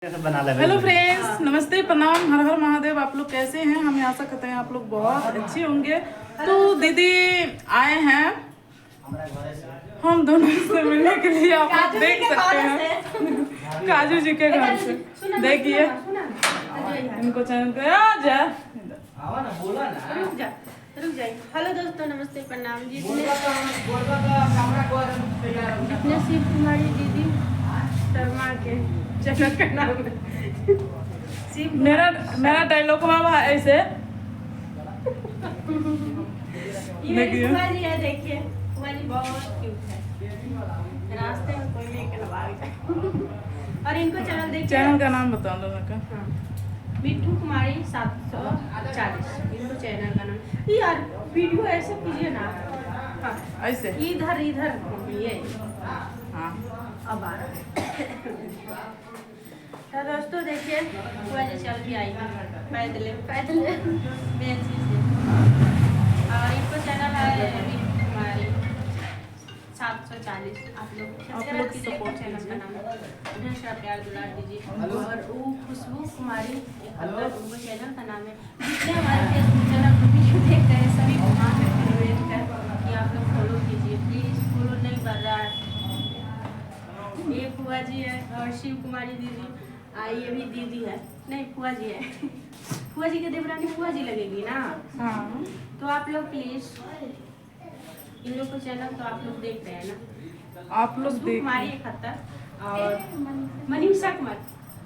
Hello friends, नमस्ते, प्रणाम, हर हर महादेव। आप लोग कैसे हैं? हम आशा करते हैं आप लोग बहुत अच्छे होंगे। तो दीदी आए हैं हम दोनों से मिलने के लिए। आप लोग देख सकते हैं काजू जी के घर से। देखिए इनको चैनल पे आ जा। रुक जाइए। हेलो दोस्तों, नमस्ते, प्रणाम। जितने शिव कुमारी दीदी शर्मा के चैनल का नाम है मेरा डायलॉग में ऐसे ये कुमार जी है। देखिए कुमार जी बहुत क्यूट है। रास्ते में कोई लेके भाग जाए। और इनको चैनल देखिए। चैनल का नाम बताओ लोगों का। मिट्ठू कुमारी 740 इनको चैनल का नाम। यार वीडियो ऐसे कीजिए ना। हाँ, ऐसे इधर ये हाँ। अब आ रहा है। तो दोस्तों देखिए वजह चल भी आई पैदल बेंची से। और इनको चैनल है मिट्ठू कुमारी 740। आप लोग सपोर्ट चैनल का नाम है। ढेर सारा प्यार दुलार दीजिए। और वो खुशबू कुमारी उनको चैनल का नाम है। जितने हमारे फेसबुक चैनल पर वीडियो देख रहे हैं सभी को वहाँ पे रिक्वेस्ट है कि आप लोग फॉलो कीजिए प्लीज़। फॉलो नहीं बढ़ रहा है। ये फुआ जी है और शिव कुमारी दीदी। ये भी दीदी है, नहीं फुआ जी है। फुआ जी के देवरानी फुआ जी लगेगी ना। हाँ, तो आप लोग प्लीज इन लोग को चैनल तो आप लोग देख रहे हैं ना। आप लोग खुशबू देख कुमारी 71 और मनीषा कुमार।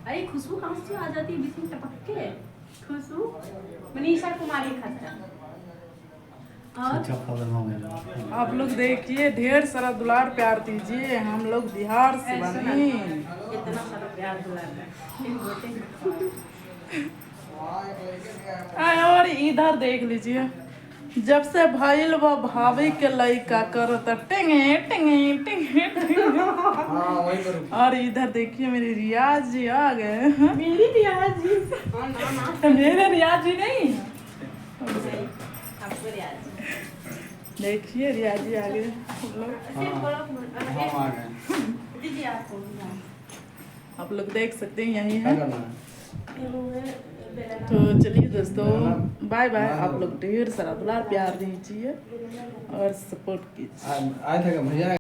अरे खुशबू कहाँ से आ जाती है बीच में टपक के। खुशबू मनीषा कुमारी 71 और आप लोग देखिए, ढेर सारा दुलार प्यार दीजिए। हम लोग बिहार से बनी। इतना सारा प्यार दुलार और इधर देख लीजिए, जब से भइल वो भाभी के लइका करत टेंगे टेंगे टेंगे टेंगे। और इधर देखिए मेरी रियाज जी आ गए। मेरी रियाज जी। मेरे रियाज जी नहीं, आपको रियाज देखिए रियाज जी आ गए। दीदी आपको आप लोग देख सकते हैं यही है। तो चलिए दोस्तों, बाय बाय। आप लोग ढेर सारा दुलार प्यार दीजिए और सपोर्ट कीजिए।